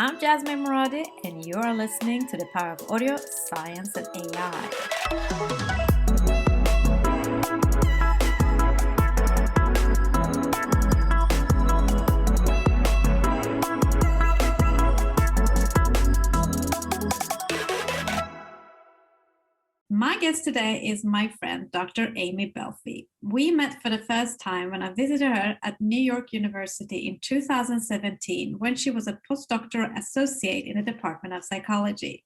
I'm Jasmine Moradi, and you're listening to the Power of Audio, Science, and AI. My guest today is my friend, Dr. Amy Belfi. We met for the first time when I visited her at New York University in 2017 when she was a Postdoctoral Associate in the Department of Psychology.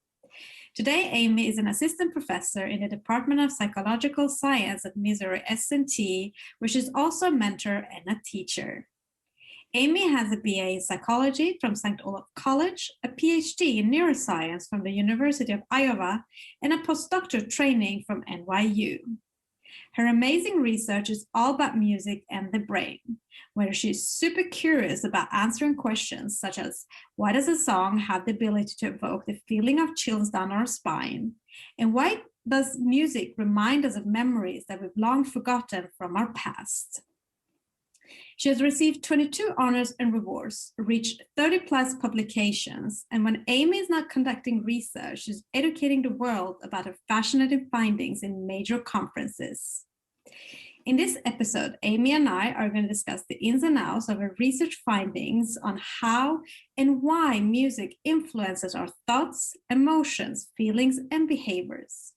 Today, Amy is an assistant professor in the Department of Psychological Science at Missouri S&T, where she's also a mentor and a teacher. Amy has a BA in psychology from St. Olaf College, a PhD in neuroscience from the University of Iowa, and a postdoctoral training from NYU. Her amazing research is all about music and the brain, where she's super curious about answering questions such as, why does a song have the ability to evoke the feeling of chills down our spine? And why does music remind us of memories that we've long forgotten from our past? She has received 22 honors and awards, reached 30 plus publications, and when Amy is not conducting research, she's educating the world about her fascinating findings in major conferences. In this episode, Amy and I are going to discuss the ins and outs of her research findings on how and why music influences our thoughts, emotions, feelings, and behaviors.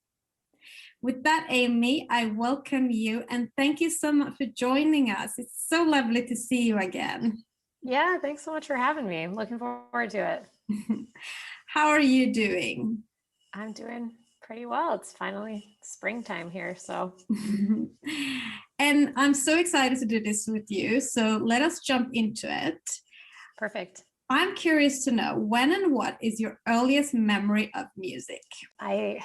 With that, Amy, I welcome you and thank you so much for joining us. It's so lovely to see you again. Yeah, thanks so much for having me. I'm looking forward to it. How are you doing? I'm doing pretty well. It's finally springtime here, so. And I'm so excited to do this with you. So let us jump into it. Perfect. I'm curious to know, when and what is your earliest memory of music? I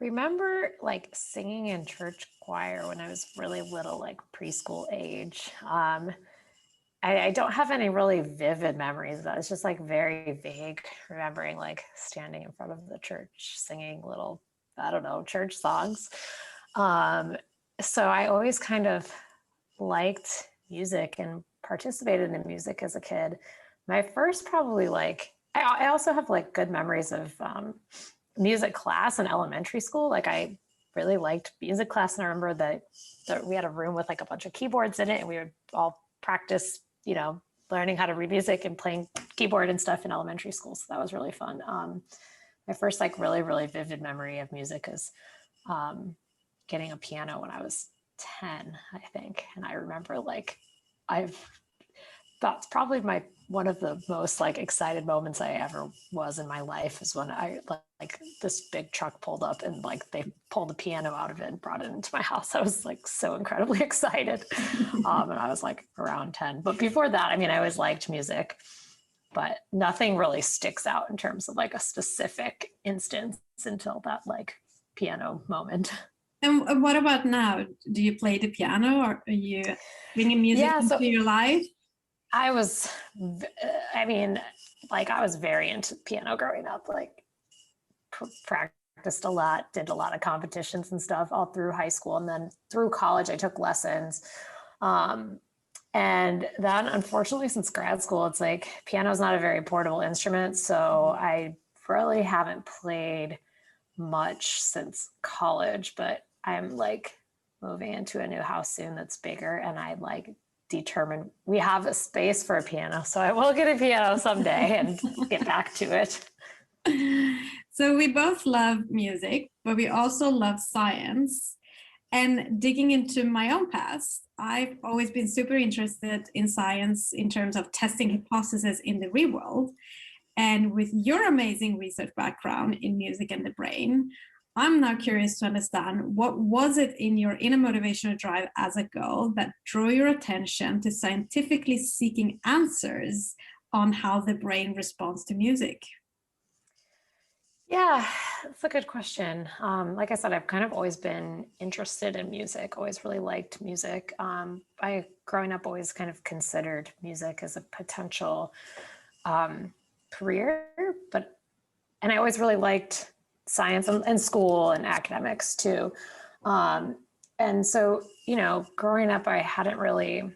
remember like singing in church choir when I was really little, like preschool age. I don't have any really vivid memories of that. It's just like very vague, remembering like standing in front of the church singing little, I don't know, church songs. So I always kind of liked music and participated in music as a kid. My first probably like, I also have like good memories of music class in elementary school. Like I really liked music class, and I remember that we had a room with like a bunch of keyboards in it, and we would all practice, learning how to read music and playing keyboard and stuff in elementary school. So that was really fun. My first like really, really vivid memory of music is getting a piano when I was 10, I think. And I remember like that's probably one of the most like excited moments I ever was in my life is when I like this big truck pulled up and like they pulled the piano out of it and brought it into my house. I was like so incredibly excited. And I was like around 10. But before that, I mean, I always liked music, but nothing really sticks out in terms of like a specific instance until that like piano moment. And what about now? Do you play the piano, or are you bringing music into your life? I was very into piano growing up, like practiced a lot, did a lot of competitions and stuff all through high school. And then through college, I took lessons. And then unfortunately, since grad school, it's like piano is not a very portable instrument. So I really haven't played much since college, but I'm like moving into a new house soon that's bigger, and I like determined we have a space for a piano, so I will get a piano someday and get back to it. So we both love music, but we also love science. And digging into my own past, I've always been super interested in science in terms of testing hypotheses in the real world. And with your amazing research background in music and the brain, I'm now curious to understand, what was it in your inner motivational drive as a girl that drew your attention to scientifically seeking answers on how the brain responds to music? Yeah, that's a good question. Like I said, I've kind of always been interested in music, always really liked music. I, growing up, always kind of considered music as a potential career, and I always really liked science and school and academics too. And so, growing up, I hadn't really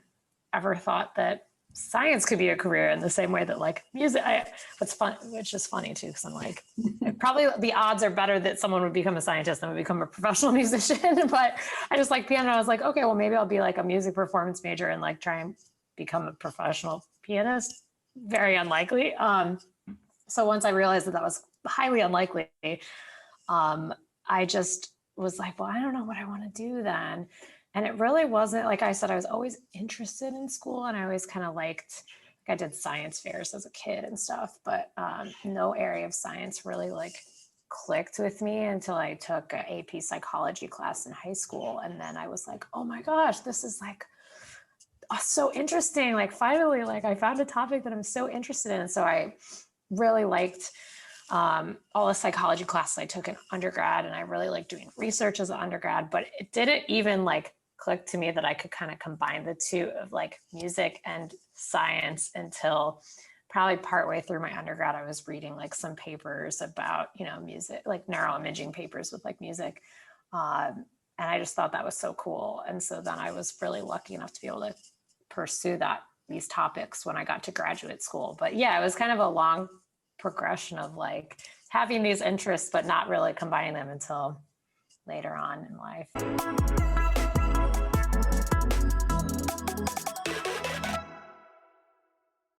ever thought that science could be a career in the same way that like music, which is funny too, because I'm like, probably the odds are better that someone would become a scientist than would become a professional musician. But I just like piano. I was like, okay, well, maybe I'll be like a music performance major and like try and become a professional pianist. Very unlikely. So once I realized that was highly unlikely, I just was like, well, I don't know what I want to do then. And it really wasn't, like I said, I was always interested in school, and I always kind of liked, like I did science fairs as a kid and stuff, but no area of science really like clicked with me until I took an AP psychology class in high school. And then I was like, oh my gosh, this is like so interesting. Like finally, like I found a topic that I'm so interested in. So I really liked all the psychology classes I took in undergrad, and I really liked doing research as an undergrad, but it didn't even like click to me that I could kind of combine the two of like music and science until probably partway through my undergrad. I was reading like some papers about, you know, music, like neuroimaging papers with like music. And I just thought that was so cool. And so then I was really lucky enough to be able to pursue these topics when I got to graduate school. But yeah, it was kind of a long progression of like having these interests, but not really combining them until later on in life.